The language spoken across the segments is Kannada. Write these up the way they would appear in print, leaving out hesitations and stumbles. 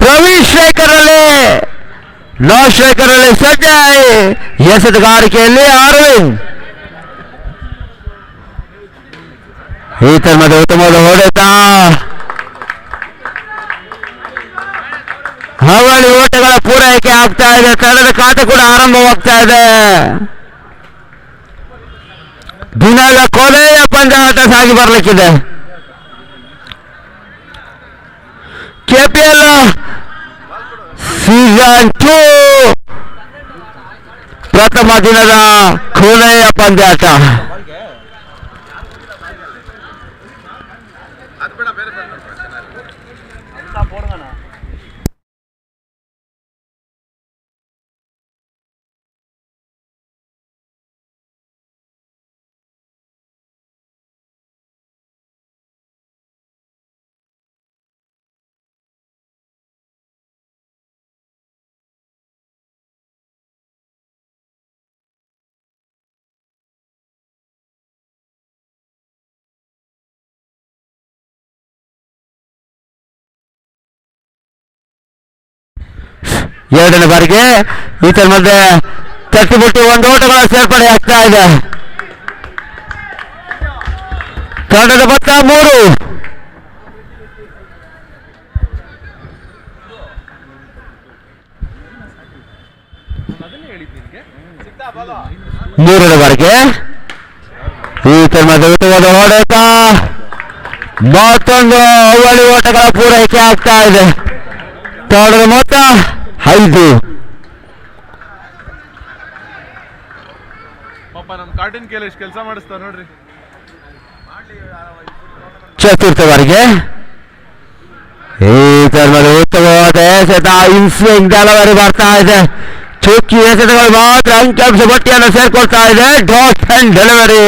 ಪ್ರವೀಣ್ ಸ್ಟ್ರೈಕರಲ್ಲಿ ನೋ ಸ್ಟ್ರೈಕರಲ್ಲಿ ಸಂಜಯ್, ಎಸೆತಗಾರಿಕೆಯಲ್ಲಿ ಅರವಿಂದ್. ಈತನ ಮಧ್ಯೆ ಉತ್ತಮವಾದ ಹೊಡೆತ, ಹಾವಳಿ ಓಟಗಳ ಪೂರೈಕೆ ಆಗ್ತಾ ಇದೆ. ತಂಡದ ಖಾತೆ ಕೂಡ ಆರಂಭವಾಗ್ತಾ ಇದೆ. ದಿನದ ಕೊನೆಯ ಪಂದ್ಯಾಟ ಸಾಗಿ ಬರಲಿಕ್ಕಿದೆ. ಕೆಪಿಎಲ್ ಸೀಸನ್ 2 ಪ್ರಥಮ ದಿನದ ಕೊನೆಯ ಪಂದ್ಯಾಟ. ಎರಡನೇ ಬಾರಿಗೆ ಈತನ ಮಧ್ಯೆ ತಟ್ಟಿಬಿಟ್ಟು ಒಂದು ಓಟಗಳ ಸೇರ್ಪಡೆ ಆಗ್ತಾ ಇದೆ. ತಂಡದ ಮೊತ್ತ 3. ಮೂರನೇ ಬಾರಿಗೆ ಈತನ ಮಧ್ಯೆ ಉತ್ತಮವಾದ ಹೊಡೆತ, ಮತ್ತೊಂದು ಅವಳಿ ಓಟಗಳ ಪೂರೈಕೆ ಆಗ್ತಾ ಇದೆ. ತಂಡದ ಮೊತ್ತ 5. ಕೆಲಸ ಮಾಡಿಸ್ತಾವ ನೋಡ್ರಿ. ಚತುರ್ಥ ಬಾರಿಗೆ ಈತನ ಮಧ್ಯೆ ಉತ್ತಮವಾದ ಎಸೆತ, ಇನ್ಸ್ವಿಂಗ್ ಡೆಲಿವರಿ ಬರ್ತಾ ಇದೆ. ಚುಕ್ಕಿ ಎಸೆತಗಳು ಮಾತ್ರ ಅಂಕಿಅಂಶ ಪಟ್ಟಿಯನ್ನು ಸೇರ್ಕೊಳ್ತಾ ಇದೆ. Dot and delivery.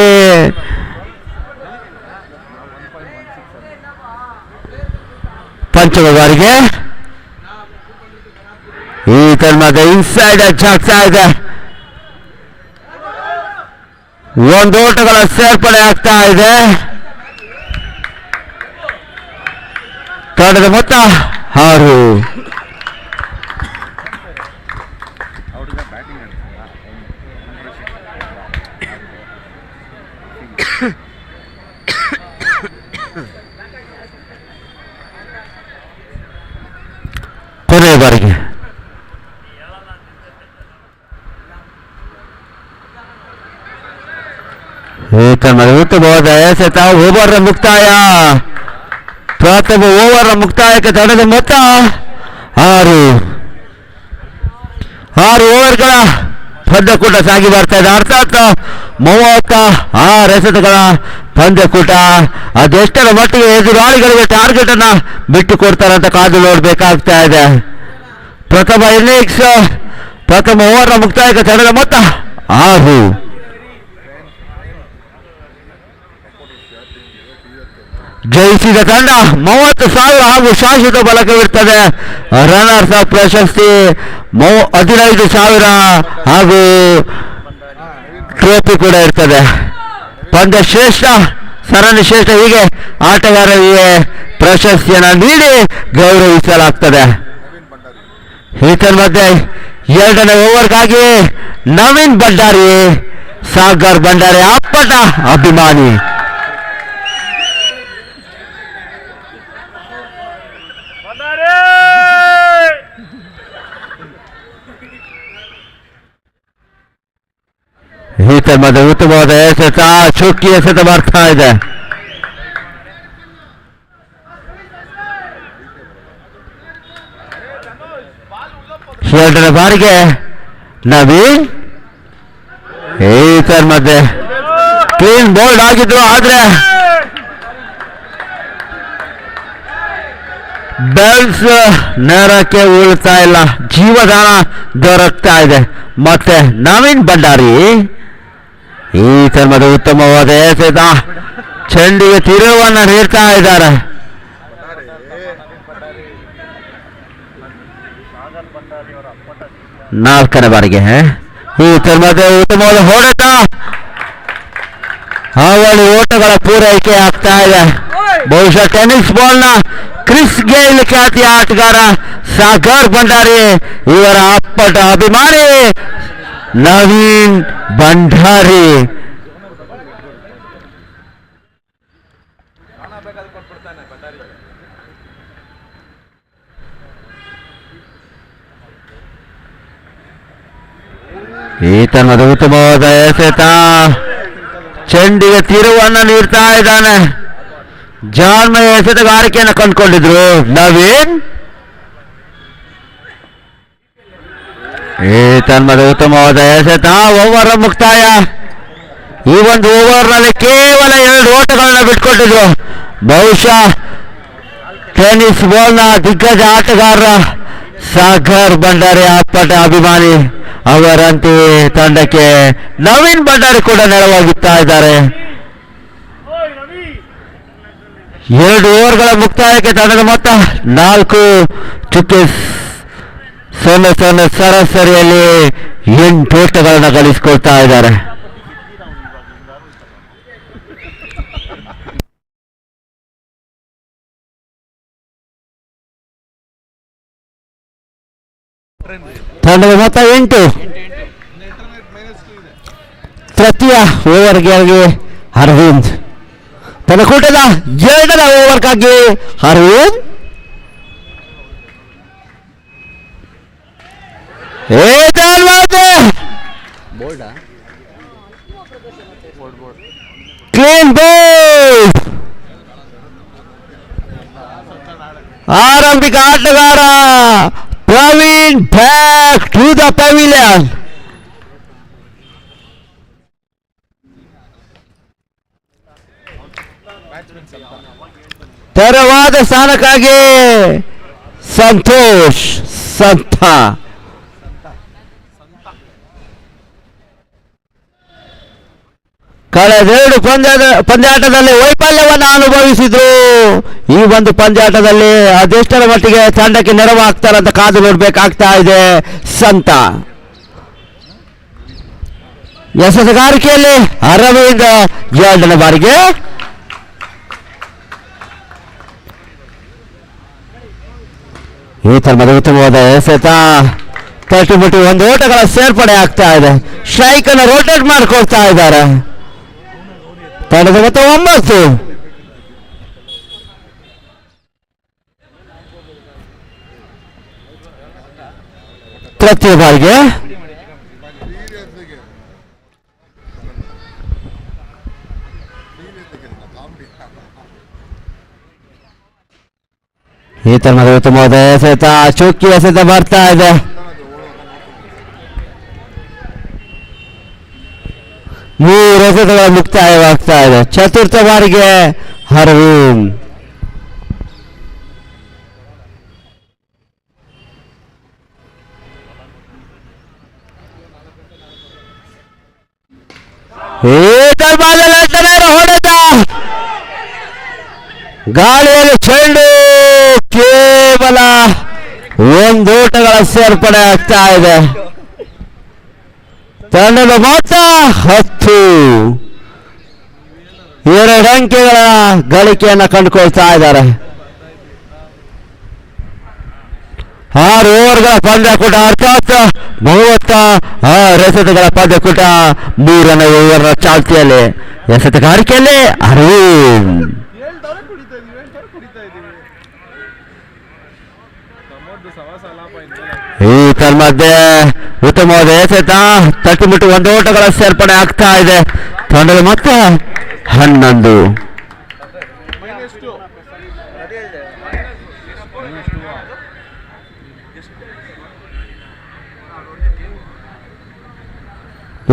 ಪಂಚಮ ಬಾರಿಗೆ ಈತನ ಮಧ್ಯೆ ಇನ್ಸೈಡ್ ಎಡ್ಜ್ ಆಗ್ತಾ ಇದೆ. ಒಂದು ಓಟಗಳ ಸೇರ್ಪಡೆ ಆಗ್ತಾ ಇದೆ. ತಂಡದ ಮೊತ್ತ 6. ಕೊನೆಯ ಬಾರಿಗೆ ಈತನ ಉತ್ತಮವಾದ ಎಸೆತ, ಓವರ್ ಮುಕ್ತಾಯ. ಪ್ರಥಮ ಓವರ್ ಮುಕ್ತಾಯಕ್ಕೆ ತಂಡದ ಮೊತ್ತ 6. 6 ಓವರ್ಗಳ ಪಂದ್ಯಕೂಟ ಸಾಗಿ ಬರ್ತಾ ಇದೆ. ಅರ್ಥಾತ್ 36 ಎಸೆತಗಳ ಪಂದ್ಯಕೂಟ. ಅದೆಷ್ಟರ ಮಟ್ಟಿಗೆ ಎದುರಾಳಿಗಳಿಗೆ ಟಾರ್ಗೆಟ್ ಅನ್ನ ಬಿಟ್ಟು ಕೊಡ್ತಾರೆ ಅಂತ ಕಾದು ನೋಡ್ಬೇಕಾಗ್ತಾ ಇದೆ. ಪ್ರಥಮ ಇನ್ನಿಂಗ್ಸ್, ಪ್ರಥಮ ಓವರ್ ಮುಕ್ತಾಯಕ್ಕೆ ತಂಡದ ಮೊತ್ತ 6. ಜಯಿಸಿದ ತಂಡ 30,000 ಹಾಗೂ ಶಾಶ್ವತ ಬಲಕವಿರ್ತದೆ. ರನ್ನರ್ಸ್ ಅಪ್ ಪ್ರಶಸ್ತಿ 15,000 ಹಾಗೂ ಟ್ರೋಫಿ ಕೂಡ ಇರ್ತದೆ. ಪಂದ್ಯ ಶ್ರೇಷ್ಠ, ಸರಣಿ ಶ್ರೇಷ್ಠ, ಹೀಗೆ ಆಟಗಾರರಿಗೆ ಪ್ರಶಸ್ತಿಯನ್ನು ನೀಡಿ ಗೌರವಿಸಲಾಗ್ತದೆ. ಈತನ ಮಧ್ಯೆ ಎರಡನೇ ಓವರ್ಗಾಗಿ ನವೀನ್ ಭಂಡಾರಿ, ಸಾಗರ್ ಭಂಡಾರಿ ಅಪ್ಪಟ ಅಭಿಮಾನಿ. ಈತನ ಮಧ್ಯೆ ಉತ್ತಮವಾದ ಎಸೆತ, ಚುಕ್ಕಿ ಎಸೆತ ಬರ್ತಾ ಇದೆ. ಎರಡನೇ ಬಾರಿಗೆ ನವೀನ್, ಈತನ ಮಧ್ಯೆ ಕ್ಲೀನ್ ಬೋಲ್ಡ್ ಆಗಿದ್ರು, ಆದ್ರೆ ಬೆಲ್ಸ್ ನೇರಕ್ಕೆ ಉಳ್ತಾ ಇಲ್ಲ, ಜೀವದಾನ ದೊರಕ್ತಾ ಇದೆ. ಮತ್ತೆ ನವೀನ್ ಭಂಡಾರಿ ಈತನ ಮಧ್ಯೆ ಉತ್ತಮವಾದ ಎಸೆತ, ಚೆಂಡಿಗೆ ತಿರುವನ್ನು ನೀಡ್ತಾ ಇದ್ದಾರೆ. ನಾಲ್ಕನೇ ಬಾರಿಗೆ ಈತನ ಮಧ್ಯೆ ಉತ್ತಮವಾದ ಹೊಡೆತ, ಹಾವಳಿ ಓಟಗಳ ಪೂರೈಕೆ ಆಗ್ತಾ ಇದೆ. ಬಹುಶಃ ಟೆನ್ನಿಸ್ ಬಾಲ್ನ ಕ್ರಿಸ್ ಗೇಲ್ ಖ್ಯಾತಿಯ ಆಟಗಾರ ಸಾಗರ್ ಭಂಡಾರಿ ಇವರ ಅಪ್ಪಟ ಅಭಿಮಾನಿ ನವೀನ್ ಭಂಡಾರಿ. ಈತನದ ಉತ್ತಮವಾದ ಎಸೆತ, ಚೆಂಡಿಗೆ ತಿರುವನ್ನು ನೀಡ್ತಾ ಇದ್ದಾನೆ. ಜಾನ್ಮಯ ಎಸೆತಗಾರಿಕೆಯನ್ನು ಕಂಡುಕೊಂಡಿದ್ರು ನವೀನ್. ಈತನದ ಉತ್ತಮವಾದ ಎಸೆತ, ಓವರ್ ಮುಕ್ತಾಯ. ಈ ಒಂದು ಓವರ್ನಲ್ಲಿ ಕೇವಲ 2 ಓಟಗಳನ್ನ ಬಿಟ್ಕೊಟ್ಟಿದ್ರು. ಬಹುಶಃ ಟೆನ್ನಿಸ್ ಬಾಲ್ನ ದಿಗ್ಗಜ ಆಟಗಾರ ಸಾಗರ್ ಭಂಡಾರಿ ಅಪ್ಪಟ ಅಭಿಮಾನಿ ಅವರಂತೆ ತಂಡಕ್ಕೆ ನವೀನ್ ಭಂಡಾರಿ ಕೂಡ ನೆರವಾಗುತ್ತಾ ಇದ್ದಾರೆ. 2 ಓವರ್ಗಳ ಮುಕ್ತಾಯಕ್ಕೆ ತಂಡದ ಮೊತ್ತ 4-0 ಸರಾಸರಿಯಲ್ಲಿ 8 ಓಟಗಳನ್ನು ಗಳಿಸಿಕೊಳ್ತಾ ಇದ್ದಾರೆ. ತಂಡದ ಮೊತ್ತ 8. ತೃತೀಯ ಓವರ್ಗೆ ಅರವಿಂದ್. ತನ್ನ ಕೂಟದ 2ರ ಓವರ್ಗಾಗಿ ಅರವಿಂದ್. Clean ball. ಆರಂಭಿಕ ಆಟಗಾರ Praveen back to the pavilion. ತೆರವಾದ ಸ್ಥಾನಕ್ಕಾಗಿ ಸಂತೋಷ್ ಸಂತ. ಕಳೆದೆರಡು ಪಂದ್ಯಾಟದಲ್ಲಿ ವೈಫಲ್ಯವನ್ನು ಅನುಭವಿಸಿದ್ರು. ಈ ಒಂದು ಪಂದ್ಯಾಟದಲ್ಲಿ ಅದೆಷ್ಟರ ಮಟ್ಟಿಗೆ ತಂಡಕ್ಕೆ ನೆರವಾಗ್ತಾರಂತ ಕಾದು ನೋಡ್ಬೇಕಾಗ್ತಾ ಇದೆ ಸಂತ. ಎಸೆತಗಾರಿಕೆಯಲ್ಲಿ ಅರವಿಂದ್ 2ನೇ ಬಾರಿಗೆ. ಈ ತರಹದ ಉತ್ತಮವಾದ ಎಸೆತ, ತಟ್ಟಿಮುಟ್ಟಿ 1 ಓಟಗಳ ಸೇರ್ಪಡೆ ಆಗ್ತಾ ಇದೆ. ಸ್ಟ್ರೈಕ್ ಅನ್ನು ರೋಟೇಟ್ ಮಾಡ್ಕೊಳ್ತಾ ಇದ್ದಾರೆ. ತಂಡದ ಮೊತ್ತ 9. ತೃತೀಯ ಬಾರಿಗೆ ಈ ತರಹದ ಉತ್ತಮವಾದ ಎಸೆತ, ಚುಕ್ಕಿ ಎಸೆತ ಬರ್ತಾ ಇದೆ. 3 ಎಸೆತಗಳ ಮುಕ್ತಾಯವಾಗ್ತಾ ಇದೆ. ಚತುರ್ಥ ಬಾರಿಗೆ ಅರವಿಂದ್. ಹೊಡೆದ ಗಾಳಿಯಲ್ಲಿ ಚೆಂಡು ಕೇವಲ 1 ಓಟಗಳ ಸೇರ್ಪಡೆ ಆಗ್ತಾ ಇದೆ. ತಂಡದ ಮೊತ್ತ 10. 2 ಅಂಕೆಗಳ ಗಳಿಕೆಯನ್ನು ಕಂಡುಕೊಳ್ತಾ ಇದ್ದಾರೆ. 6 ಓವರ್ಗಳ ಪಂದ್ಯಕೂಟ, ಅರ್ಥಾತ್ 36 ಎಸೆತಗಳ ಪಂದ್ಯಕೂಟ. 3ನೇ ಓವರ್ನ ಚಾಲ್ತಿಯಲ್ಲಿ ಎಸೆತಗಾರಿಕೆಯಲ್ಲಿ ಅರವಿಂದ್. ಈ ತನ್ಮಧ್ಯೆ ಉತ್ತಮವಾದ ಎಸೆತ, ತಟ್ಟಿಮುಟ್ಟಿ 1 ಓಟಗಳ ಸೇರ್ಪಡೆ ಆಗ್ತಾ ಇದೆ. ತಂಡದ ಮೊತ್ತ 11.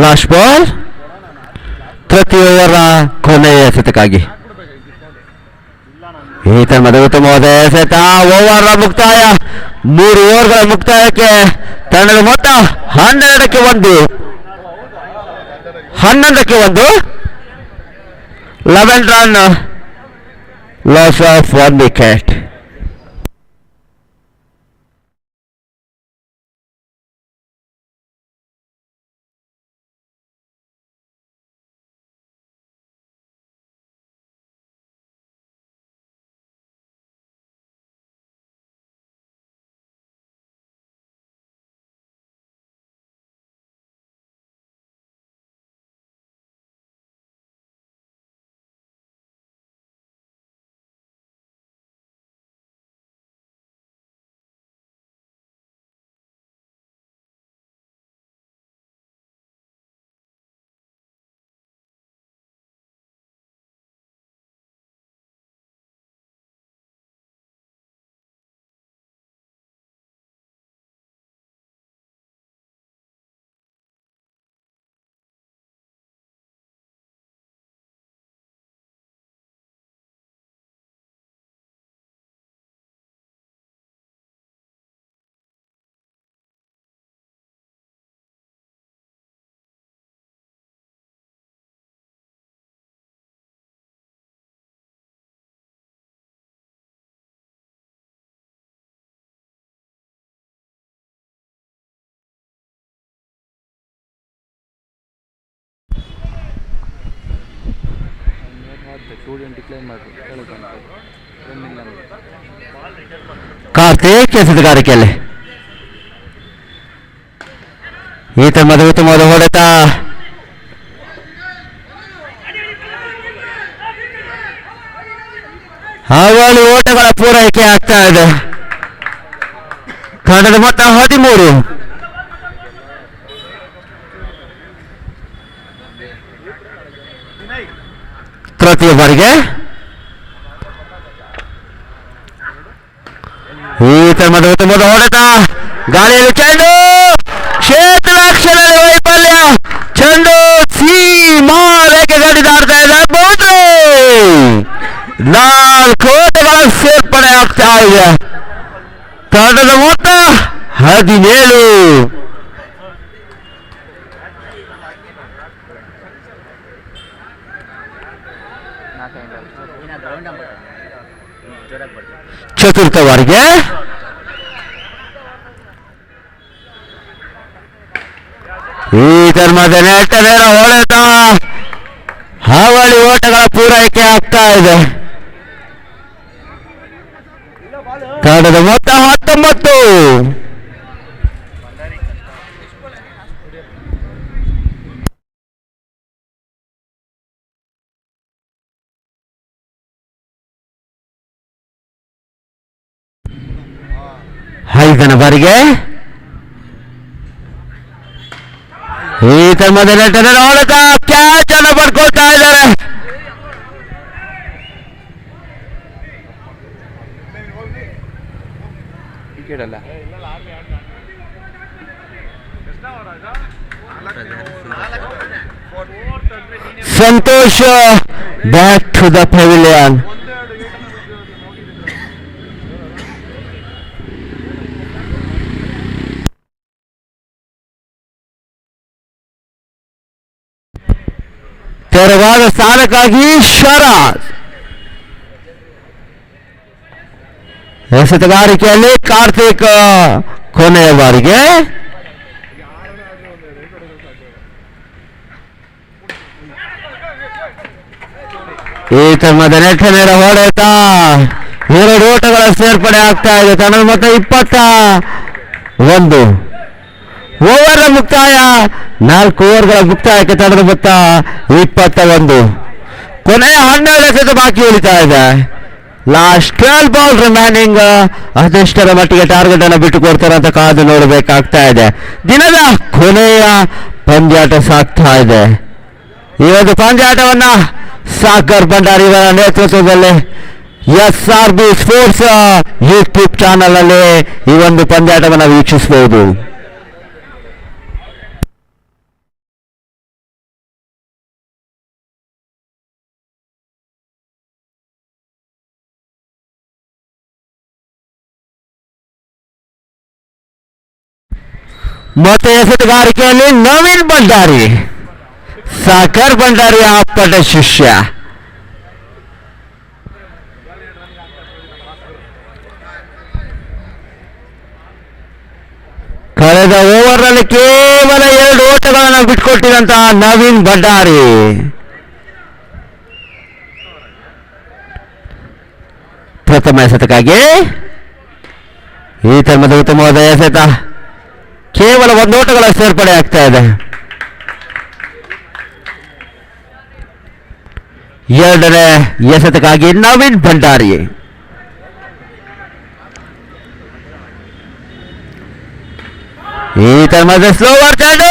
ಲಾಸ್ಟ್ ಬಾಲ್, ತೃತೀಯ ಓವರ್ ಕೊನೆಯ ಎಸೆತಕ್ಕಾಗಿ. ಈ ತನ್ಮಧ್ಯೆ ಉತ್ತಮವಾದ ಎಸೆತ, ಓವರ್ ಮುಕ್ತಾಯ. 3 ಓವರ್ಗಳ ಮುಕ್ತಾಯಕ್ಕೆ ತಂಡದ ಮೊತ್ತ 12ಕ್ಕೆ 1. 11ಕ್ಕೆ 1. 11 run, loss of 1 wicket. Karthik ಎಸೆತಗಾರಿಕೆಯಲ್ಲಿ ಈತ ಉತ್ತಮವಾದ ಹೊಡೆತ. ಹಾವಾಳಿ ಓಟಗಳ ಪೂರೈಕೆ ಆಗ್ತಾ ಇದೆ. ತಂಡದ ಮೊತ್ತ 13. ತೃತೀಯ ಬಾರಿಗೆ ಈತ ಉತ್ತಮವಾದ ಹೊಡೆತ. ಗಾಳಿಯಲ್ಲಿ ಚೆಂಡು, ಕ್ಷೇತ್ರ ರಕ್ಷಣೆಯಲ್ಲಿ ವೈಫಲ್ಯ. ಚೆಂಡು ಸೀಮಾ ರೇಖೆ ದಾಟಿದಾಡ್ತಾ ಇದೆ. ಬೌಂಡ್ರಿ. 4 ಓಟಗಳ ಸೇರ್ಪಡೆ ಆಗ್ತಾ ಇದೆ. ತಂಡದ ಮೊತ್ತ 17. ಚತುರ್ಥ ಬಾರಿಗೆ ಈ ಧರ್ಮದ ನೆಟ್ಟ ನೇರ ಹೊಡೆತ. ಹಾವಳಿ ಓಟಗಳ ಪೂರೈಕೆ ಆಗ್ತಾ ಇದೆ. ತಂಡದ ಮೊತ್ತ 19. ಐದನೇ ಬಾರಿಗೆ ಈ ಧರ್ಮದ ನೆಟ್ಟನ ಹೊಡೆತ. ಕ್ಯಾಚ್ ಅನ್ನು ಪಡ್ಕೊಳ್ತಾ ಇದ್ದಾರೆ. Santosh back to the pavilion. ತೆರವಾದ ಸ್ಥಾನಕ್ಕಾಗಿ ಶರಾಜ್. ಎಸೆತಗಾರಿಕೆಯಲ್ಲಿ ಕಾರ್ತಿಕ್ ಕೊನೆಯ ಬಾರಿಗೆ ಈ ತಮ್ಮದ ನೆಟ್ಟ ನೇರ ಹೊಡೆತ. 2 ಓಟಗಳ ಸೇರ್ಪಡೆ ಆಗ್ತಾ ಇದೆ. ತಂಡದ ಮೊತ್ತ 21. ಓವರ್ನ ಮುಕ್ತಾಯ. 4 ಓವರ್ಗಳ ಮುಕ್ತಾಯಕ್ಕೆ ತಂಡದ ಮೊತ್ತ 21. ಕೊನೆಯ 12 ಎಸೆತ ಬಾಕಿ ಉಳಿತಾ ಇದೆ. Last 12 ball remaining. ಅದೆಷ್ಟರ ಮಟ್ಟಿಗೆ ಟಾರ್ಗೆಟ್ ಅನ್ನು ಬಿಟ್ಟು ಕೊಡ್ತಾರೆ ಅಂತ ಕಾದು ನೋಡಬೇಕಾಗ್ತಾ ಇದೆ. ದಿನದ ಕೊನೆಯ ಪಂದ್ಯಾಟ ಸಾಗ್ತಾ ಇದೆ. ಈ ಒಂದು ಪಂದ್ಯಾಟವನ್ನ ಸಾಗರ್ ಭಂಡಾರಿ ಇವರ ನೇತೃತ್ವದಲ್ಲಿ SRB ಸ್ಪೋರ್ಟ್ಸ್ ಯೂಟ್ಯೂಬ್ ಚಾನಲ್ ಅಲ್ಲಿ ಈ ಒಂದು ಪಂದ್ಯಾಟವನ್ನು ವೀಕ್ಷಿಸಬಹುದು. ಮತ್ತೆ ಎಸೆತಗಾರಿಕೆಯಲ್ಲಿ ನವೀನ್ ಭಂಡಾರಿ, ಸಾಗರ್ ಭಂಡಾರಿಯ ಅಪ್ಪಟ ಶಿಷ್ಯ. ಕಳೆದ ಓವರ್ನಲ್ಲಿ ಕೇವಲ 2 ಓಟಗಳನ್ನು ಬಿಟ್ಕೊಟ್ಟಿದಂತಹ ನವೀನ್ ಭಂಡಾರಿ ಪ್ರಥಮ ಎಸೆತಕ್ಕಾಗಿ ಈ ತರ್ಮದ ಉತ್ತಮವಾದ ಎಸೆತ. ಕೇವಲ 1 ಓಟಗಳ ಸೇರ್ಪಡೆ ಆಗ್ತಾ ಇದೆ. ಎರಡನೇ ಎಸೆತಕ್ಕಾಗಿ ನವೀನ್ ಭಂಡಾರಿ. ಈ ತರ್ಮದ ಸ್ಲೋವರ್ ಚೆಂಡು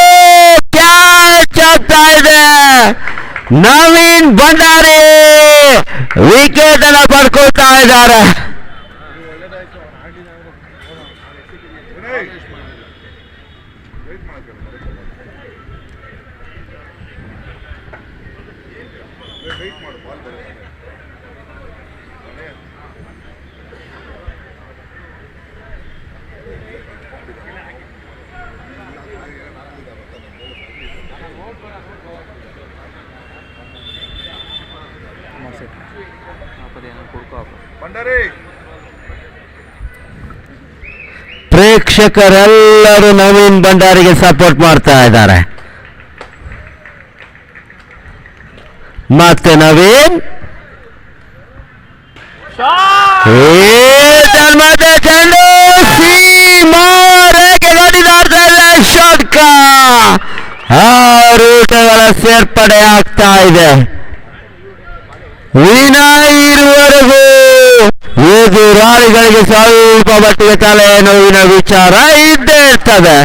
ಕ್ಯಾಚ್ ಆಗ್ತಾ ಇದೆ. ನವೀನ್ ಭಂಡಾರಿ ವಿಕೆಟ್ ಅನ್ನು ಪಡ್ಕೊಳ್ತಾ ಇದ್ದಾರೆ. ಪ್ರೇಕ್ಷಕರೆಲ್ಲರೂ ನವೀನ್ ಭಂಡಾರಿಗೆ ಸಪೋರ್ಟ್ ಮಾಡ್ತಾ ಇದ್ದಾರೆ. ಮತ್ತೆ ನವೀನ್ ಧರ್ಮದ ಚೆಂಡು ಸೀಮಾರೇಖೆ ದಾಟ್ತಾ ಇದೆ. ಷಟ್ಕ. 6 ಓಟಗಳ ಸೇರ್ಪಡೆ ಆಗ್ತಾ ಇದೆ. ವಿನಯ್ ಇರುವರೆಗೂ ಎದುರಾಳಿಗಳಿಗೆ ಸ್ವಲ್ಪ ಮಟ್ಟಿಗೆ ತಲೆನೋವಿನ ವಿಚಾರ ಇದ್ದೇ ಇರ್ತದೆ.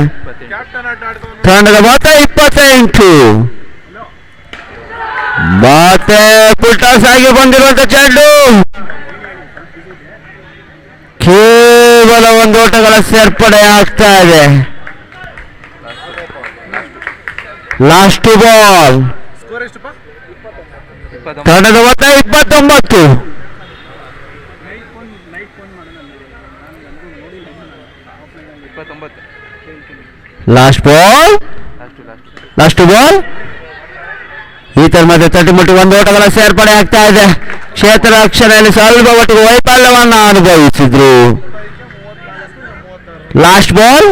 ಕ್ಯಾಪ್ಟನ್ ಆಟ ಆಡ್ತಾನೆ. ತಂಡದ ಮೊತ್ತ 28. ಮತ್ತೆ ಪುಟಾಸ್ ಆಗಿ ಬಂದಿರುವಂತ ಚೆಂಡು ಕೇವಲ 1 ಓಟಗಳ ಸೇರ್ಪಡೆ ಆಗ್ತಾ ಇದೆ. Last ball. ಸ್ಕೋರ್ ಎಷ್ಟಪ್ಪ? ತಂಡದ ಮೊತ್ತ 29. Last ball. ಈತರ ಮತ್ತೆ ತಟ್ಟಿಮುಟ್ಟಿ 1 ಓಟಗಳ ಸೇರ್ಪಡೆ ಆಗ್ತಾ ಇದೆ. ಕ್ಷೇತ್ರ ರಕ್ಷಣೆಯಲ್ಲಿ ಸ್ವಲ್ಪ ಮಟ್ಟಿಗೆ ವೈಫಲ್ಯವನ್ನು ಅನುಭವಿಸಿದ್ರು. Last ball.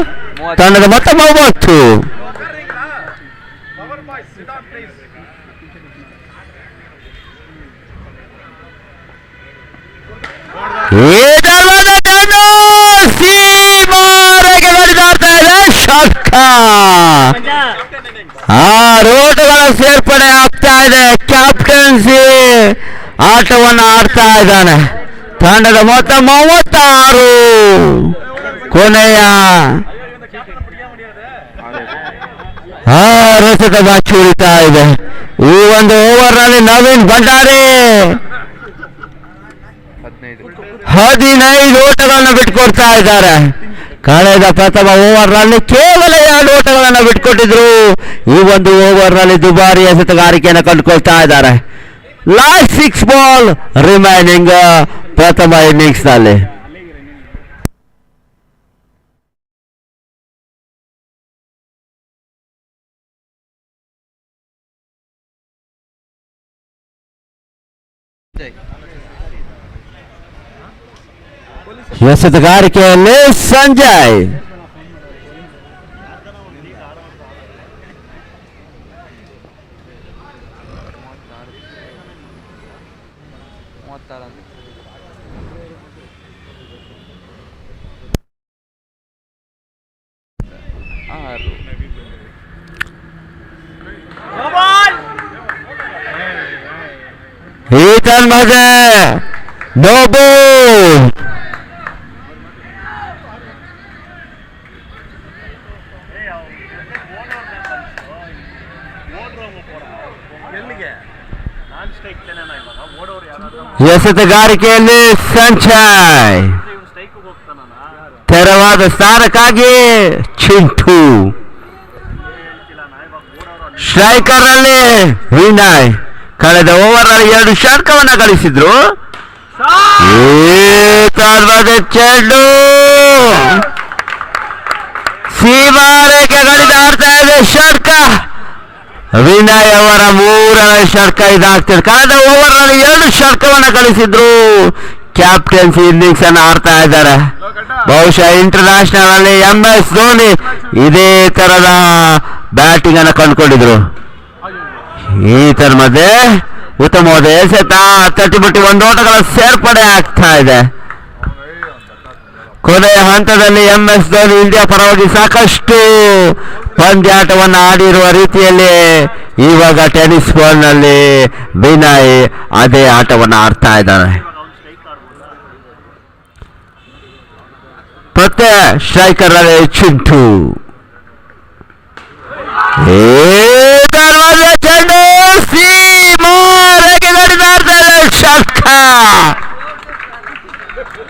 ತಂಡದ ಮೊತ್ತ 30. ಓಟಗಳ ಸೇರ್ಪಡೆ ಆಗ್ತಾ ಇದೆ. ಕ್ಯಾಪ್ಟನ್ಸಿ ಆಟವನ್ನು ಆಡ್ತಾ ಇದ್ದಾನೆ. ತಂಡದ ಮೊತ್ತ 36. ಕೊನೆಯ ರಸದ ಬಾಚಿ ಉಳಿತಾ ಇದೆ. ಈ ಒಂದು ಓವರ್ನಲ್ಲಿ ನವೀನ್ ಭಂಡಾರಿ 15 ಓಟಗಳನ್ನು ಬಿಟ್ಕೊಡ್ತಾ ಇದ್ದಾರೆ. ಕಳೆದ ಪ್ರಥಮ ಓವರ್ನಲ್ಲಿ ಕೇವಲ 2 ಓಟಗಳನ್ನು ಬಿಟ್ಕೊಟ್ಟಿದ್ರು. ಈ ಒಂದು ಓವರ್ನಲ್ಲಿ ದುಬಾರಿ ಎಸೆತಗಾರಿಕೆಯನ್ನು ಕಂಡುಕೊಳ್ತಾ ಇದ್ದಾರೆ. ಲಾಸ್ಟ್ 6 ಬಾಲ್ ರಿಮೈನಿಂಗ್ ಪ್ರಥಮ ಇನ್ನಿಂಗ್ಸ್ ನಲ್ಲಿ. ಎಸೆತಗಾರಿಕೆಯಲ್ಲಿ ಸಂಜಯ್. ಈತನ್ ಮಜೆ ನೋ ಬಾಲ್. ಎಸೆತಗಾರಿಕೆಯಲ್ಲಿ ಸಂಜಯ್. ತೆರವಾದ ಸ್ಥಾನಕ್ಕಾಗಿ ಚಿಂಟು. ಸ್ಟ್ರೈಕರ್ ಅಲ್ಲಿ ವಿನಯ್. ಕಳೆದ ಓವರ್ ನಲ್ಲಿ 2 ಷಟ್ಕವನ್ನು ಗಳಿಸಿದ್ರು. ಚೆಂಡು ಸೀಮಾರೇಖೆ ದಾಟ್ತಾ ಇದೆ. ಷಟ್ಕ. ವಿನಯ್ ಅವರ 3ನೇ ಷಟ್ಕ ಇದಾಗ್ತಿದೆ. ಕಳೆದ ಓವರ್ ನಲ್ಲಿ 2 ಷಟ್ಕವನ್ನು ಗಳಿಸಿದ್ರು. ಕ್ಯಾಪ್ಟನ್ಸಿ ಇನ್ನಿಂಗ್ಸ್ ಅನ್ನು ಆಡ್ತಾ ಇದ್ದಾರೆ. ಬಹುಶಃ ಇಂಟರ್ನ್ಯಾಷನಲ್ ಅಲ್ಲಿ MS ಧೋನಿ ಇದೇ ತರದ ಬ್ಯಾಟಿಂಗ್ ಅನ್ನು ಕಂಡುಕೊಂಡಿದ್ರು. ಈತರ ಮಧ್ಯೆ ಉತ್ತಮವಾದ ಎಸೆತ ತಟ್ಟಿಬಿಟ್ಟು 1 ಓಟಗಳ ಸೇರ್ಪಡೆ ಆಗ್ತಾ ಇದೆ. ಕೊನೆಯ ಹಂತದಲ್ಲಿ MS ಧೋನಿ ಇಂಡಿಯಾ ಪರವಾಗಿ ಸಾಕಷ್ಟು ಪಂದ್ಯಾಟವನ್ನು ಆಡಿರುವ ರೀತಿಯಲ್ಲಿ ಇವಾಗ ಟೆನ್ನಿಸ್ ಬಾಲ್ ನಲ್ಲಿ ವಿನಯ್ ಅದೇ ಆಟವನ್ನು ಆಡ್ತಾ ಇದ್ದಾರೆ. ಮತ್ತೆ ಸ್ಟ್ರೈಕರ್ ಅಲ್ಲಿ ಚಿಂಟು. ಚೆಂಡು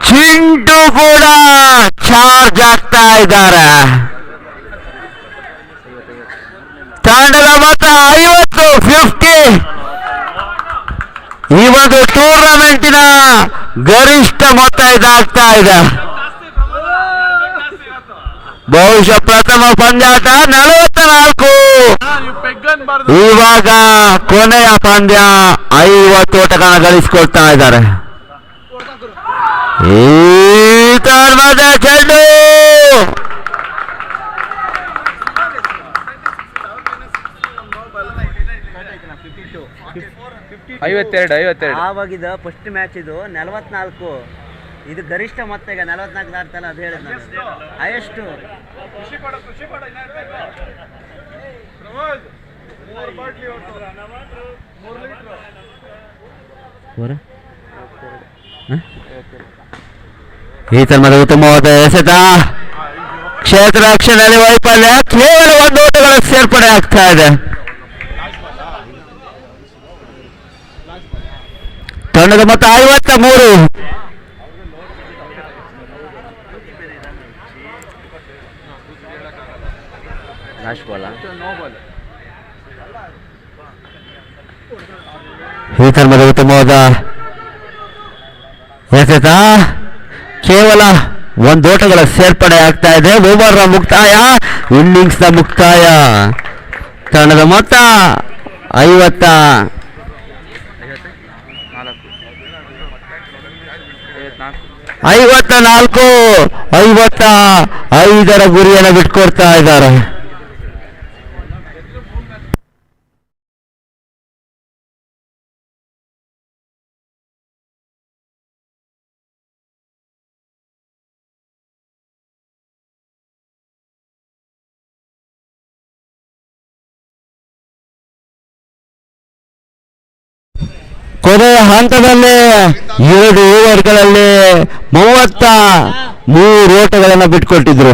ಚಿಂಟು ಕೂಡ ಚಾರ್ಜ್ ಆಗ್ತಾ ಇದ್ದಾರೆ. ತಂಡದ ಮೊತ್ತ 50. ಈ ಒಂದು ಟೂರ್ನಮೆಂಟಿನ ಗರಿಷ್ಠ ಮೊತ್ತ ಇದಾಗ್ತಾ ಇದೆ. ಬಹುಶಃ ಪ್ರಥಮ ಪಂದ್ಯಾಟ 44. ಇವಾಗ ಕೊನೆಯ ಪಂದ್ಯ 50 ಓಟಗಳನ್ನು ಗಳಿಸಿಕೊಳ್ತಾ ಇದ್ದಾರೆ. ಈ ತರ್ಮದ ಚೆಂಡು 52. ಆವಾಗಿದ ಫಸ್ಟ್ ಮ್ಯಾಚ್ ಇದು 44. ಇದು ಗರಿಷ್ಠ ಮೊತ್ತ ಈಗ 44 ದಾಟ್ತಲ್ಲ, ಅದು ಹೇಳಿದ್ ನಾನು. ಹೈಯೆಸ್ಟ್ ಪ್ರಮೋದ್ 3 ಬಾಟ್ಲಿ ಒಟ್ಟು 3 ಲೀಟರ್ ಈ ತರ್ಮದ ಉತ್ತಮವಾದ ಎಸೆತ. ಕ್ಷೇತ್ರ ರಕ್ಷಣೆಯಲ್ಲಿ ವೈಫಲ್ಯ. ಕೇವಲ 1 ಓಟಗಳ ಸೇರ್ಪಡೆ ಆಗ್ತಾ ಇದೆ. ತಂಡದ ಮೊತ್ತ 53. Last ball. ಈ ತರ್ಮದ ಉತ್ತಮವಾದ ಎಸೆತ. ಕೇವಲ 1 ಓಟಗಳ ಸೇರ್ಪಡೆ ಆಗ್ತಾ ಇದೆ. ಓವರ್ ಮುಕ್ತಾಯ, ಇನ್ನಿಂಗ್ಸ್ ನ ಮುಕ್ತಾಯ. ತಂಡದ ಮೊತ್ತ 54. 55ರ ಗುರಿಯನ್ನು ಬಿಟ್ಕೊಡ್ತಾ ಇದ್ದಾರೆ. ಕೊನೆಯ ಹಂತದಲ್ಲಿ 7 ಓವರ್ಗಳಲ್ಲಿ 33 ಓಟಗಳನ್ನು ಬಿಟ್ಕೊಟ್ಟಿದ್ರು.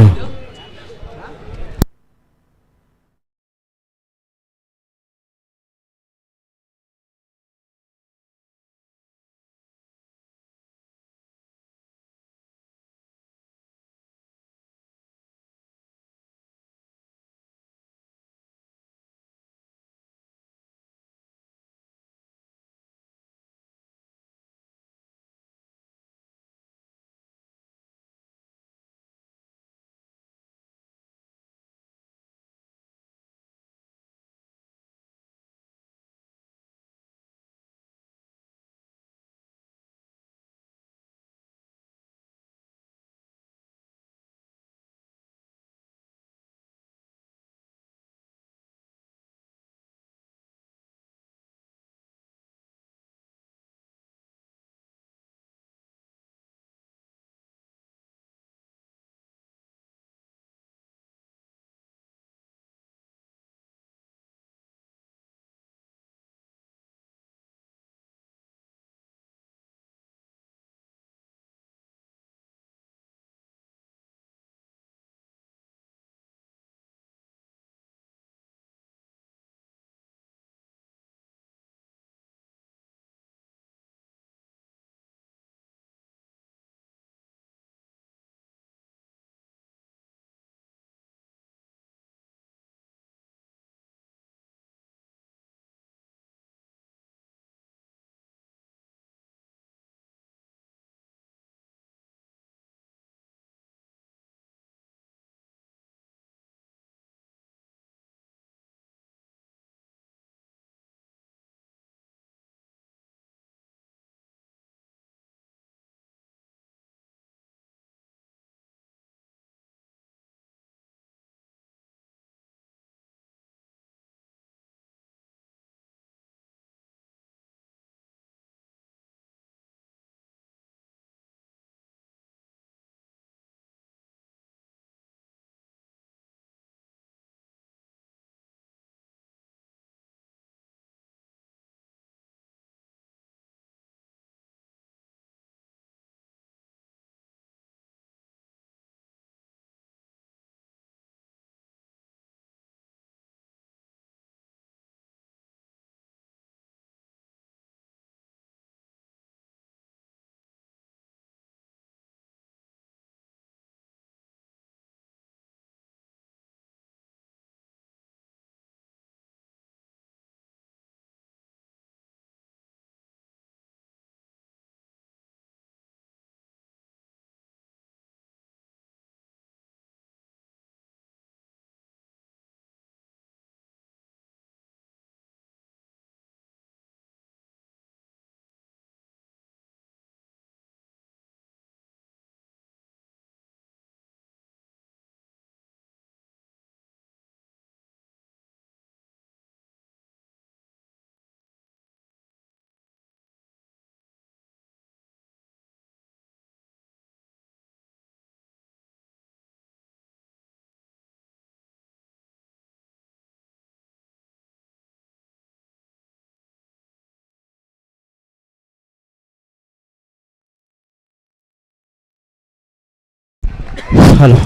ಹಲೋ,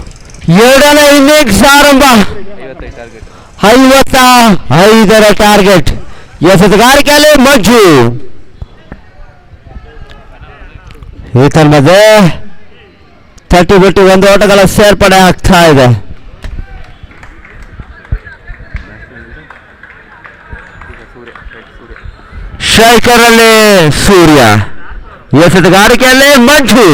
ಎರಡನೇ ಇನ್ನಿಂಗ್ಸ್ ಆರಂಭ. 55ರ ಟಾರ್ಗೆಟ್. ಎಸೆತಗಾರಿಕೆಯಲ್ಲಿ ಮಂಜು. ಈತನ ಮಧ್ಯೆ ತಟ್ಟಿ ಬಿಟ್ಟು ಒಂದು ಓಟಗಳ ಸೇರ್ಪಡೆ ಆಗ್ತಾ ಇದೆ. ಸ್ಟ್ರೈಕರಲ್ಲಿ ಸೂರ್ಯ, ಎಸೆತಗಾರಿಕೆಯಲ್ಲಿ ಮಂಜು.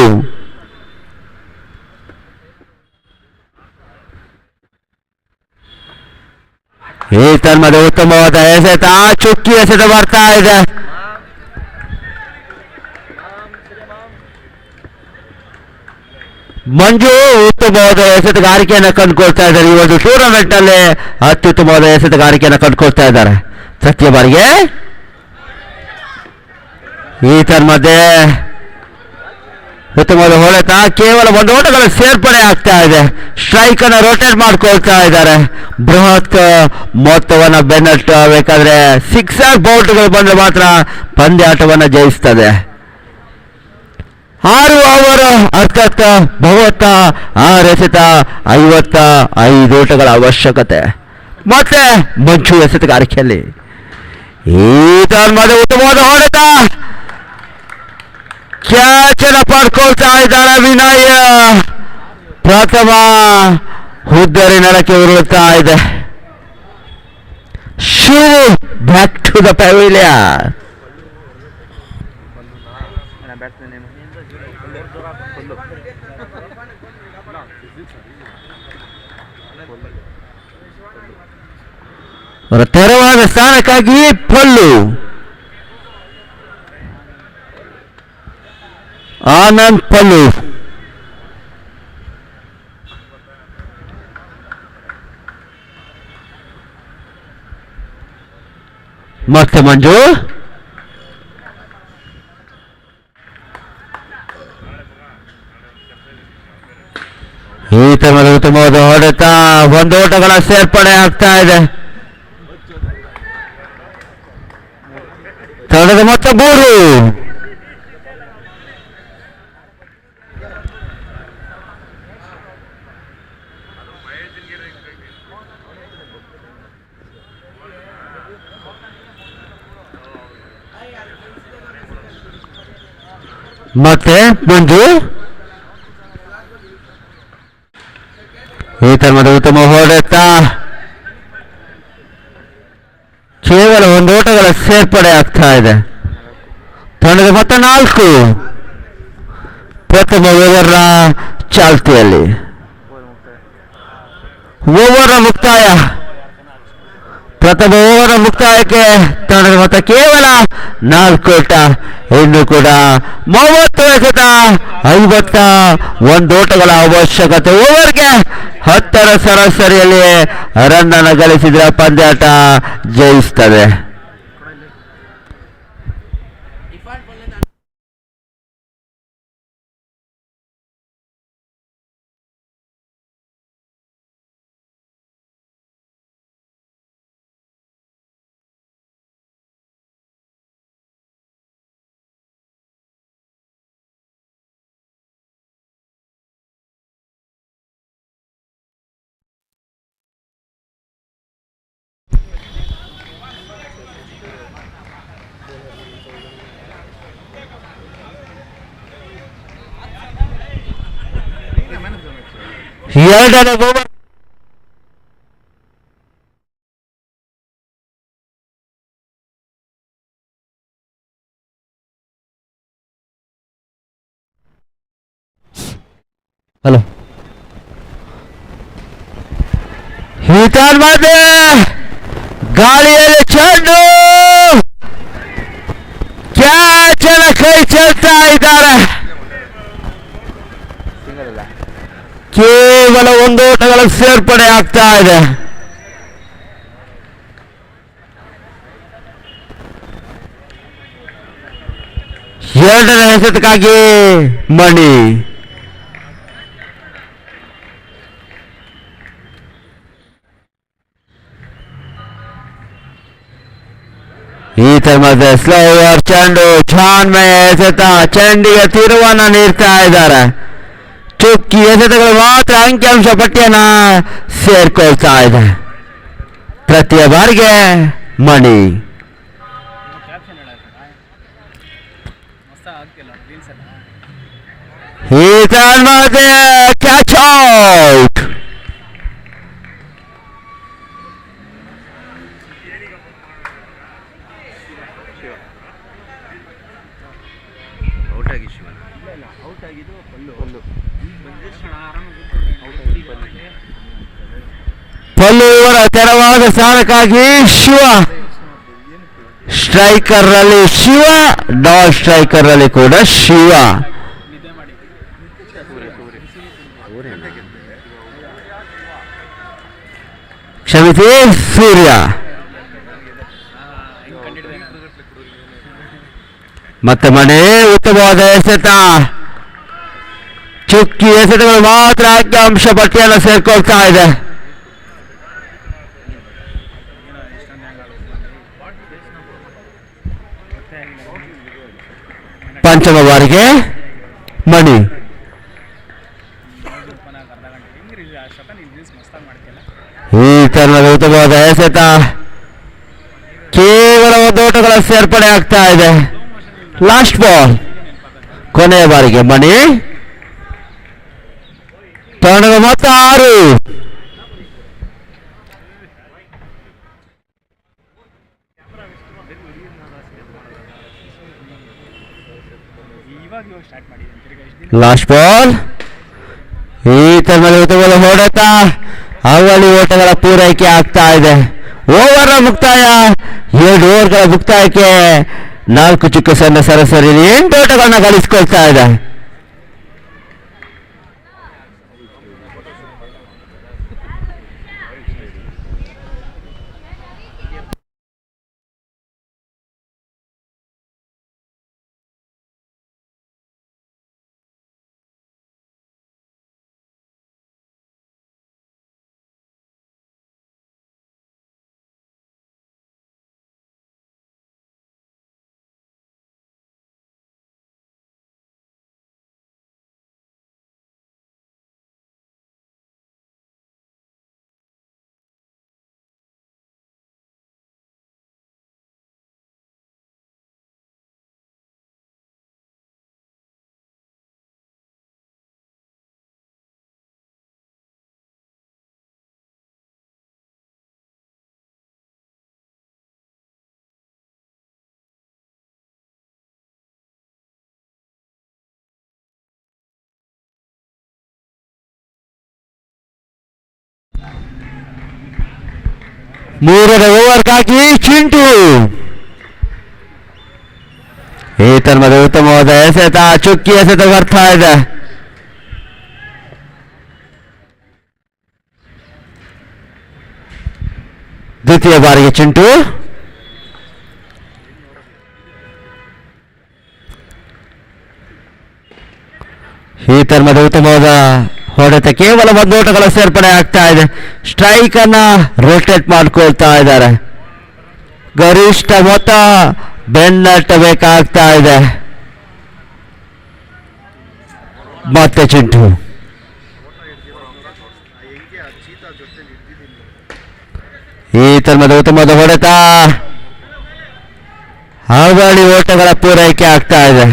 ಈತನ ಮಧ್ಯೆ ಉತ್ತಮವಾದ ಎಸೆತ, ಚುಕ್ಕಿ ಎಸೆತ ಬರ್ತಾ ಇದೆ. ಮಂಜು ಉತ್ತಮವಾದ ಎಸೆತಗಾರಿಕೆಯನ್ನು ಕಂಡುಕೊಳ್ತಾ ಇದ್ದಾರೆ. ಈ ಒಂದು ಟೂರ್ನಮೆಂಟ್ ಅಲ್ಲಿ ಅತ್ಯುತ್ತಮವಾದ ಎಸೆತಗಾರಿಕೆಯನ್ನು ಕಂಡುಕೊಳ್ತಾ ಇದ್ದಾರೆ. ತೃತೀಯ ಬಾರಿಗೆ ಈತನ ಮಧ್ಯೆ ಉತ್ತಮವಾದ ಹೊಡೆತ, ಕೇವಲ ಒಂದು ಓಟಗಳ ಸೇರ್ಪಡೆ ಆಗ್ತಾ ಇದೆ. ಸ್ಟ್ರೈಕ್ ಅನ್ನು ರೋಟೇಟ್ ಮಾಡ್ಕೊಳ್ತಾ ಇದ್ದಾರೆ. ಬೃಹತ್ ಮೊತ್ತವನ್ನು ಬೆನ್ನಟ್ಟಬೇಕಾದ್ರೆ ಸಿಕ್ಸರ್ ಬೌಂಡ್ಗಳು ಬಂದ್ರೆ ಮಾತ್ರ ಪಂದ್ಯಾಟವನ್ನು ಜಯಿಸ್ತದೆ. 6 ಓವರ್ ಅರ್ಥಾತ್ 36 ಎಸೆತ, 55 ಓಟಗಳ ಅವಶ್ಯಕತೆ. ಮತ್ತೆ ಮಂಜು ಎಸೆತಗಾರಿಕೆಯಲ್ಲಿ ಈತನ ಮಧ್ಯೆ ಉತ್ತಮವಾದ ಹೊಡೆತ, ಕ್ಯಾಚ್ ಅನ್ನು ಪಡ್ಕೊಳ್ತಾ ಇದ್ದಾರೆ ವಿನಯ್. ಪ್ರಥಮ ಹುದ್ದರಿ ನೆಲಕ್ಕೆ ಉರುಳುತ್ತಾ ಇದೆ. Shiv back to the pavilion. ಅವರ ತೆರವಾದ ಸ್ಥಾನಕ್ಕಾಗಿ ಪಲ್ಲು. ಆನಂದ್ ಪಲ್ಲು. ಮತ್ತೆ ಮಂಜು. ಈ ತರಹದ ಉತ್ತಮವಾದ ಹೊಡೆತ, ಒಂದು ಓಟಗಳ ಸೇರ್ಪಡೆ ಆಗ್ತಾ ಇದೆ. ತಂಡದ ಮೊತ್ತ 3. ಮತ್ತೆ ಮಂಜು. ಈ ತರಹದ ಉತ್ತಮ ಹೊಡೆತ, ಕೇವಲ ಒಂದು ಓಟಗಳ ಸೇರ್ಪಡೆ ಆಗ್ತಾ ಇದೆ. ತಂಡದ ಮೊತ್ತ 4. ಪ್ರಥಮ ಓವರ್ ಚಾಲ್ತಿಯಲ್ಲಿ. ಓವರ್ ಮುಕ್ತಾಯ. ಪ್ರಥಮ ಓವರ್ ಮುಕ್ತಾಯಕ್ಕೆ ತಂಡದ ಮೊತ್ತ ಕೇವಲ 4 ಓಟ. ಇನ್ನು ಕೂಡ 30 ಎಸೆತ, 51 ಓಟಗಳ ಅವಶ್ಯಕತೆ. ಓವರ್ಗೆ 10ರ ಸರಾಸರಿಯಲ್ಲಿ ರನ್ ಅನ್ನು ಗಳಿಸಿದ್ರೆ ಪಂದ್ಯಾಟ ಜಯಿಸ್ತದೆ. ಎರಡನೇ ಓವರ್. ಹಲೋ, ಈತನ ಮಧ್ಯೆ ಗಾಳಿಯಲ್ಲಿ ಚೆಂಡು, ಕ್ಯಾಚ್ ಅನ್ನು ಕೈ ಚೆಲ್ತಾ ಇದ್ದಾರೆ. ಕೇವಲ ಒಂದು ಓಟಗಳ ಸೇರ್ಪಡೆ ಆಗ್ತಾ ಇದೆ. ಎರಡನೇ ಎಸೆತಕ್ಕಾಗಿ ಮಣಿ. ಈ ತರಹದ ಸ್ಲೋ ಓವರ್ ಚೆಂಡು, ಚಾನ್ಮಯ ಎಸೆತ, ಚೆಂಡಿಗೆ ತಿರುವನ್ನು ನೀಡ್ತಾ ಇದ್ದಾರೆ. ಚುಕ್ಕಿ ಎಸೆತಗಳು ಮಾತ್ರ ಅಂಕಿಅಂಶ ಪಟ್ಟಿಯನ್ನ ಸೇರ್ಕೊಳ್ತಾ ಇದೆ. ಪ್ರತಿಯ ಬಾರಿಗೆ ಮಣಿ. ಈ ಟರ್ನ್ಗೆ ಕ್ಯಾಚ್ ಔಟ್. ಔಟ್ ಆಗಿ ಶಿವನ ಔಟ್ ಆಗಿದ್ದು ಪಲ್ಲು ಇವರ ತೆರವಾದ ಸ್ಥಾನಕ್ಕಾಗಿ ಶಿವ. ಸ್ಟ್ರೈಕರ್ ರಲ್ಲಿ ಶಿವ, ನಾನ್ ಸ್ಟ್ರೈಕರ್ ರಲ್ಲಿ ಕೂಡ ಶಿವ. ಕ್ಷಮಿಸಿ, ಸೂರ್ಯ. ಮತ್ತೆ ಮನೆ ಉತ್ತಮವಾದ ಎಸೆತ. ಚುಕ್ಕಿ ಎಸೆತಗಳು ಮಾತ್ರ ಅಂಕಿಅಂಶ ಪಟ್ಟಿಯನ್ನು ಸೇರ್ಕೊಳ್ತಾ ಇದೆ. ಪಂಚಮ ಬಾರಿಗೆ ಮಣಿ. ಈ ತರುಣದ ಉತ್ತಮವಾದ ಎಸೆತ. ಕೇವಲ ಒಂದು ಓಟಗಳ ಸೇರ್ಪಡೆ ಆಗ್ತಾ ಇದೆ. Last ball. ಕೊನೆಯ ಬಾರಿಗೆ ಮಣಿ. ತರುಣದ ಮೊತ್ತ 6. Last ball. ಈ ತರುಣದ ಉತ್ತಮವಾದ ಹೊಡೆತ. ಅವಳಿ ಓಟಗಳ ಪೂರೈಕೆ ಆಗ್ತಾ ಇದೆ. ಓವರ್ ಮುಕ್ತಾಯ. 7 ಓವರ್ಗಳ ಮುಕ್ತಾಯಕ್ಕೆ 4 ಚುಕ್ಕ ಸಣ್ಣ ಸರಾಸರಿ 8 ಓಟಗಳನ್ನ ಗಳಿಸಿಕೊಳ್ತಾ ಇದೆ. ಮೂರನೇ ಓವರ್ಗಾಗಿ ಚಿಂಟು. ಈ ತರ್ಮದ ಉತ್ತಮವಾದ ಎಸೆತ. ಚುಕ್ಕಿ ಎಸೆತ ಬರ್ತಾ ಇದೆ. ದ್ವಿತೀಯ ಬಾರಿಗೆ ಚಿಂಟು. ಈ ತರ್ಮದ ಉತ್ತಮವಾದ ಹೊಡೆತ. ಕೇವಲ 1 ಓಟಗಳ ಸೇರ್ಪಡೆ ಆಗ್ತಾ ಇದೆ. ಸ್ಟ್ರೈಕ್ ಅನ್ನ ರೊಟೇಟ್ ಮಾಡ್ಕೊಳ್ತಾ ಇದ್ದಾರೆ. ಗರಿಷ್ಠ ಮೊತ್ತ ಬೆನ್ನಟ್ಟಬೇಕಾಗ್ತಾ ಇದೆ. ಮತ್ತೆ ಚಿಂಟು. ಈ ತರ್ಮದ ಉತ್ತಮವಾದ ಹೊಡೆತ. ಅವಳಿ ಓಟಗಳ ಪೂರೈಕೆ ಆಗ್ತಾ ಇದೆ.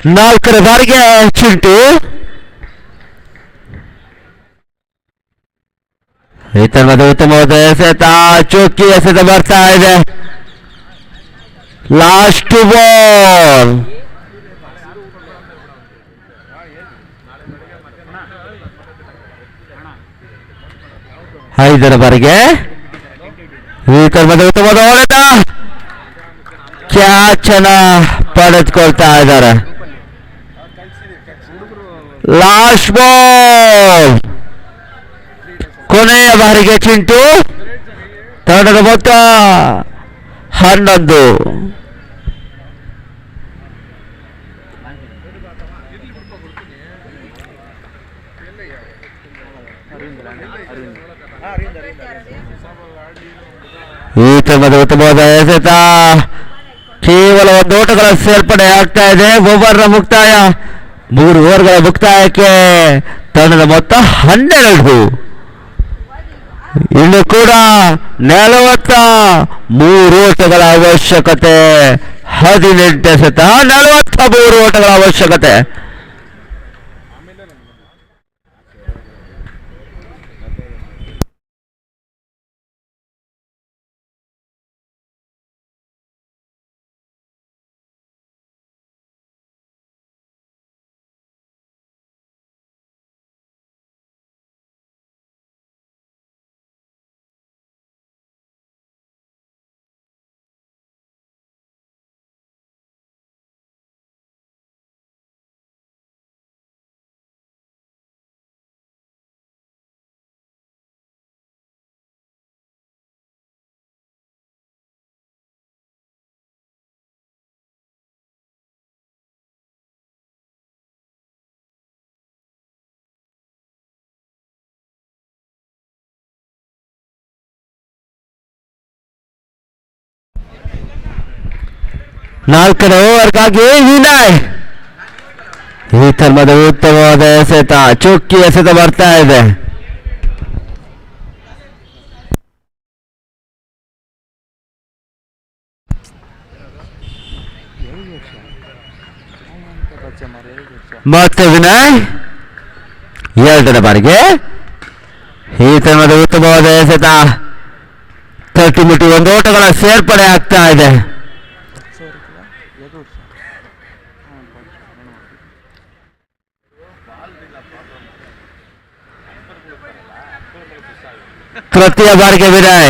4ರ ಬಾರಿಗೆ ಚಿಂಟು. ಈತನದ ಉತ್ತಮವಾದ ಎಸೆತ, ಚೌಕಿ ಎಸೆತ ಬರ್ತಾ ಇದೆ. Last ball. 5ರ ಬಾರಿಗೆ ಈತನದ ಉತ್ತಮವಾದ ಹೊಡೆತ, ಕ್ಯಾಚ್ ಅನ್ನ ಪಡೆದುಕೊಳ್ತಾ ಇದ್ದಾರೆ. Last ball. ಕೊನೆಯ ಬಾರಿಗೆ ಚಿಂಟು. ತಂಡದ ಮೊತ್ತ 11. ಈ ತಂಡದ ಉತ್ತಮವಾದ ಎಸೆತ, ಕೇವಲ 1 ಓಟಗಳ ಸೇರ್ಪಡೆ ಆಗ್ತಾ ಇದೆ. ಓವರ್ನ ಮುಕ್ತಾಯ, 3 ಓವರ್ಗಳ ಮುಕ್ತಾಯಕ್ಕೆ ತಂಡದ ಮೊತ್ತ 12. ಇನ್ನು ಕೂಡ 43 ಓಟಗಳ ಅವಶ್ಯಕತೆ. 18 ಎಸೆತ, 43 ಓಟಗಳ ಅವಶ್ಯಕತೆ. ನಾಲ್ಕನೇ ಓವರ್ಗಾಗಿ ವಿನಯ್. ಈ ತರ್ಮದ ಉತ್ತಮವಾದ ಎಸೆತ, ಚುಕ್ಕಿ ಎಸೆತ ಬರ್ತಾ ಇದೆ. ಮತ್ತೆ ವಿನಯ್ 2ನೇ ಬಾರಿಗೆ ಈ ತರ್ಮದ ಉತ್ತಮವಾದ ಎಸೆತ, ತಟ್ಟಿಮುಟ್ಟಿ 1 ಓಟಗಳ ಸೇರ್ಪಡೆ ಆಗ್ತಾ ಇದೆ. ತೃತೀಯ ಬಾರಿಗೆ ವಿನಯ್.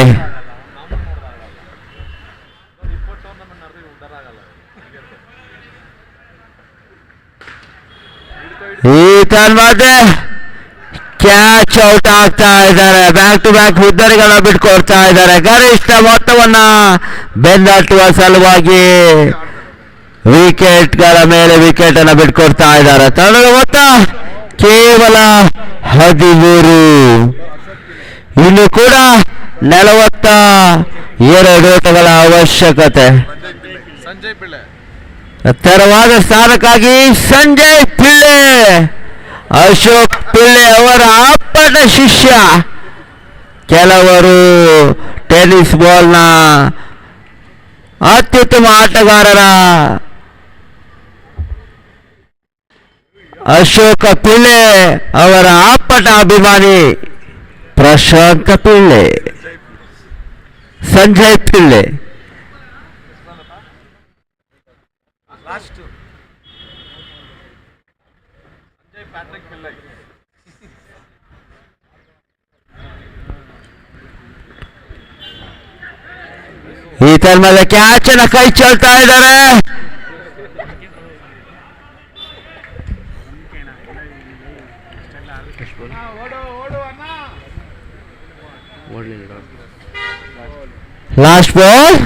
ಈ ತನ್ಮಧ್ಯೆ ಕ್ಯಾಚ್ ಔಟ್ ಆಗ್ತಾ ಇದ್ದಾರೆ. ಬ್ಯಾಕ್ ಟು ಬ್ಯಾಕ್ ಉದ್ದರಿಗಳನ್ನ ಬಿಟ್ಕೊಡ್ತಾ ಇದ್ದಾರೆ. ಗರಿಷ್ಠ ಮೊತ್ತವನ್ನ ಬೆನ್ನಟ್ಟುವ ಸಲುವಾಗಿ ವಿಕೆಟ್ಗಳ ಮೇಲೆ ವಿಕೆಟ್ ಅನ್ನ ಬಿಟ್ಕೊಡ್ತಾ ಇದ್ದಾರೆ. ತಂಡದ ಮೊತ್ತ ಕೇವಲ 13. ಇನ್ನು ಕೂಡ 42 ಓಟಗಳ ಅವಶ್ಯಕತೆ. ತೆರವಾದ ಸ್ಥಾನಕ್ಕಾಗಿ ಸಂಜಯ್ ಪಿಳ್ಳೆ, ಅಶೋಕ್ ಪಿಳ್ಳೆ ಅವರ ಅಪ್ಪಟ ಶಿಷ್ಯ. ಕೆಲವರು ಟೆನ್ನಿಸ್ ಬಾಲ್ನ ಅತ್ಯುತ್ತಮ ಆಟಗಾರರ ಅಶೋಕ ಪಿಳ್ಳೆ ಅವರ ಅಪ್ಪಟ ಅಭಿಮಾನಿ ಪ್ರಶಾಂತ ಪಿಳ್ಳೆ, ಸಂಜಯ್ ಪಿಳ್ಳೆ. ಈ ತರ್ಮದ ಕ್ಯಾಚ್ ಅನ್ನ ಕೈ ಚೆಲ್ತಾ ಇದ್ದಾರೆ. Last ball.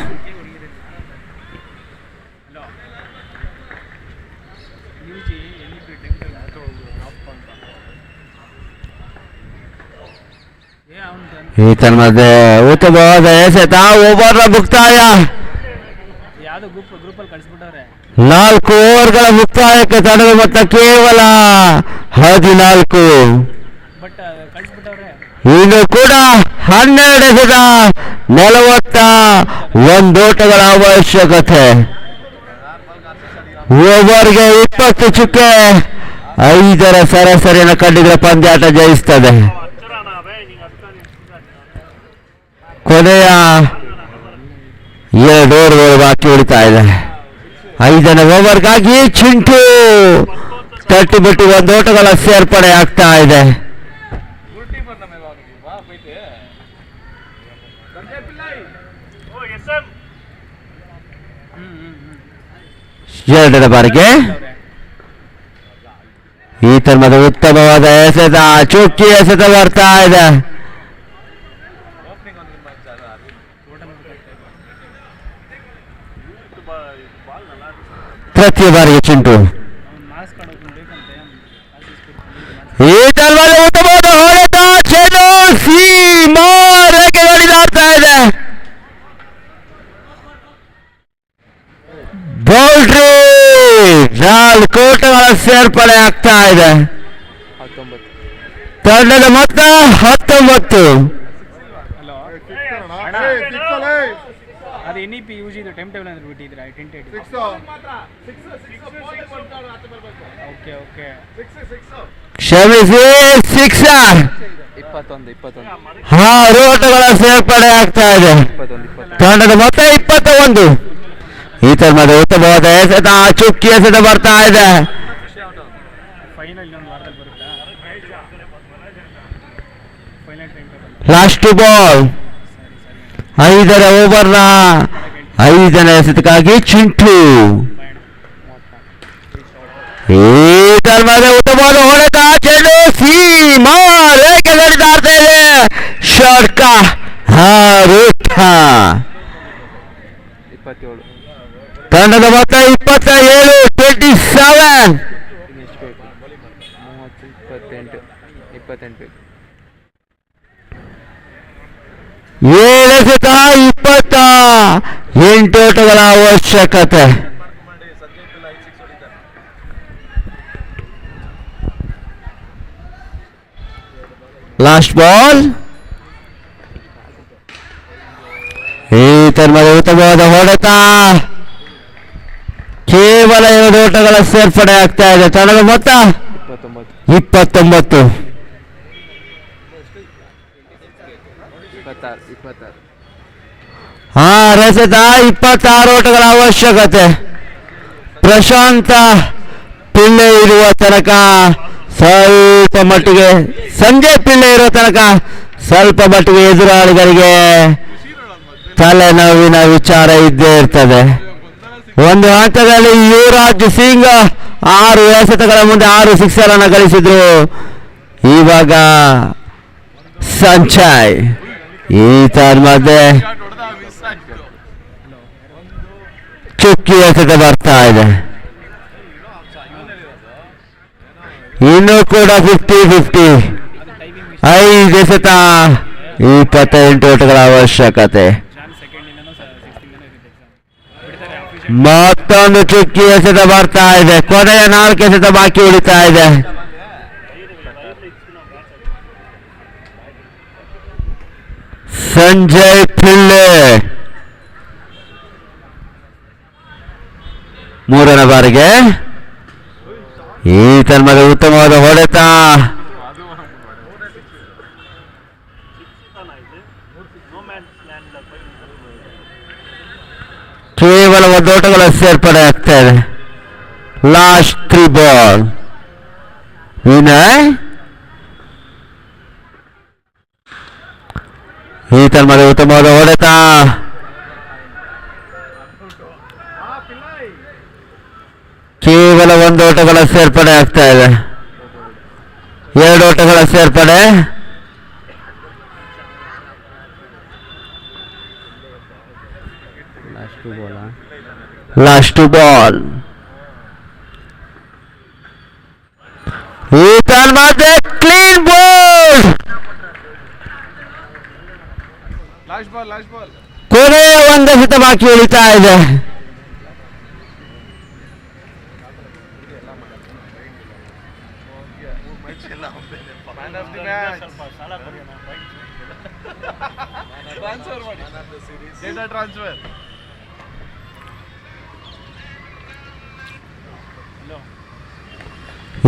ಈ ತನ್ಮಧ್ಯೆ ಉತ್ತಮವಾದ ಎಸೆತ, ಓವರ್ನ ಮುಕ್ತಾಯ. 4 ಓವರ್ಗಳ ಮುಕ್ತಾಯಕ್ಕೆ ತಂಡದ ಮೊತ್ತ ಕೇವಲ 14. ಇನ್ನು ಕೂಡ 12 ಎಸೆತ, 41 ಓಟಗಳ ಅವಶ್ಯಕತೆ. ಓವರ್ಗೆ 20 ಚುಕ್ಕೆ, 5ರ ಸರಾಸರಿಯನ್ನು ಕಂಡಿದ್ರೆ ಪಂದ್ಯಾಟ ಜಯಿಸ್ತದೆ. ಕೊನೆಯ 2 ಓವರ್ಗಳು ಬಾಕಿ ಉಳಿತಾ ಇದೆ. 5ನೇ ಓವರ್ಗಾಗಿ ಚಿಂಟು ತಟ್ಟಿಬಿಟ್ಟು 1 ಓಟಗಳ ಸೇರ್ಪಡೆ ಆಗ್ತಾ ಇದೆ. ಎರಡನೇ ಬಾರಿಗೆ ಈ ತರ್ಮದ ಉತ್ತಮವಾದ ಎಸೆತ, ಚುಕ್ಕಿ ಎಸೆತ ಬರ್ತಾ ಇದೆ. ತೃತೀಯ ಬಾರಿಗೆ ಚಿಂಟು ಈ ತರ್ಮದ ಉತ್ತಮವಾದ ಹೊಡೆತ, ಚೆಂಡು ಸೀಮಾ ರೇಖೆಗಳಿಗೆ ದಾಟ್ತಾ ಇದೆ. ಬೌಲ್ಡ್ರಿ, 4 ಓಟಗಳ ಸೇರ್ಪಡೆ ಆಗ್ತಾ ಇದೆ. ತಂಡದ ಮೊತ್ತ 19. ಅದು NEP ಯೂಸ್ ಇದು ಟೈಮ್ ಟೇಬಲ್ ಅಂದ್ರೆ ಬಿಟ್ಟಿದ್ರೆ ಓಕೆ ಓಕೆ ಕ್ಷಮಿಸಿ, 6 ಓಟಗಳ ಸೇರ್ಪಡೆ ಆಗ್ತಾ ಇದೆ. ತಂಡದ ಮೊತ್ತ 21. ಈ ತರ್ಮದ ಉತ್ತಮವಾದ ಎಸೆತ, ಚುಕ್ಕಿ ಎಸೆತ ಬರ್ತಾ ಇದೆ. ಲಾಸ್ಟ್ ಬಾಲ್, 5ರ ಓವರ್ನ 5ನೇ ಎಸೆತಕ್ಕಾಗಿ ಚಿಂಟು. ಈ ತರ್ಮದ ಉತ್ತಮವಾದ ಹೊಡೆತ, ಚೆಂಡು ಸೀಮಾ ರೇಖೆಗಳಿಗೆ ದಾಟ್ತಾ ಇದೆ. ಶಾರ್ಟ್ ಹಾರುತ್ತಾ ತಂಡದ ಮೊತ್ತ 27. 27. 7 ಎಸೆತ, 28 ಓಟಗಳ ಅವಶ್ಯಕತೆ. ಲಾಸ್ಟ್ ಬಾಲ್, ಈ ತರ್ಮದ ಉತ್ತಮವಾದ ಹೊಡೆತ, ಕೇವಲ 2 ಓಟಗಳ ಸೇರ್ಪಡೆ ಆಗ್ತಾ ಇದೆ. ತಂಡದ ಮೊತ್ತ 29. 6 ಎಸೆತ, 26 ಓಟಗಳ ಅವಶ್ಯಕತೆ. ಪ್ರಶಾಂತ ಪಿಳ್ಳೆ ಇರುವ ತನಕ ಸ್ವಲ್ಪ ಮಟ್ಟಿಗೆ, ಸಂಜಯ್ ಪಿಳ್ಳೆ ಇರುವ ತನಕ ಸ್ವಲ್ಪ ಮಟ್ಟಿಗೆ ಎದುರಾಳಿಗರಿಗೆ ತಲೆನೋವಿನ ವಿಚಾರ ಇದ್ದೇ ಇರ್ತದೆ. ಒಂದು ಹಂತದಲ್ಲಿ ಯುವರಾಜ್ ಸಿಂಗ್ 6 ಎಸೆತಗಳ ಮುಂದೆ 6 ಸಿಕ್ಸರ್ ಅನ್ನು ಗಳಿಸಿದ್ರು. ಇವಾಗ ಸಂಜಯ್ ಈ ಮಧ್ಯೆ ಚುಕ್ಕಿ ಎಸೆತ ಬರ್ತಾ ಇದೆ. ಇನ್ನೂ ಕೂಡ 50-50. 5 ಎಸೆತ, 28 ಓಟಗಳ ಅವಶ್ಯಕತೆ. ಮತ್ತೊಂದು ಚುಕ್ಕಿ ಎಸೆತ ಬರ್ತಾ ಇದೆ. ಕೊನೆಯ 4 ಎಸೆತ ಬಾಕಿ ಉಳಿತಾ ಇದೆ. ಸಂಜಯ್ ಪಿಳ್ಳೆ 3ನೇ ಬಾರಿಗೆ ಈ ತರ್ಮದ ಉತ್ತಮವಾದ ಹೊಡೆತ, ಕೇವಲ 1 ಓಟಗಳ ಸೇರ್ಪಡೆ ಆಗ್ತಾ ಇದೆ. Last 3 ball. ವಿನಯ್ ಈ ತರ್ಮದ ಉತ್ತಮವಾದ ಹೊಡೆತ, ಕೇವಲ 1 ಓಟಗಳ ಸೇರ್ಪಡೆ ಆಗ್ತಾ ಇದೆ. 2 ಓಟಗಳ ಸೇರ್ಪಡೆ. Last ball. ಈ ಮಧ್ಯೆ ಕ್ಲೀನ್ ಬೋಲ್ಡ್. ಕೊನೆಯ 1 ಎಸೆತ ಬಾಕಿ ಉಳಿತಾ ಇದೆ.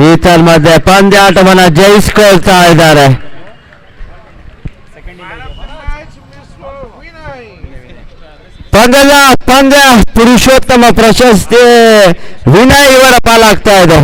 ಈ ಮಧ್ಯೆ ಪಂದ್ಯಾಟವನ್ನ ಜಯಿಸ್ಕೊಳ್ತಾ ಇದ್ದಾರೆ. ಪಂದ್ಯ ಪುರುಷೋತ್ತಮ ಪ್ರಶಸ್ತಿ ವಿನಯ್ ಇವರ ಪಾಲಾಗ್ತಾ ಇದೆ.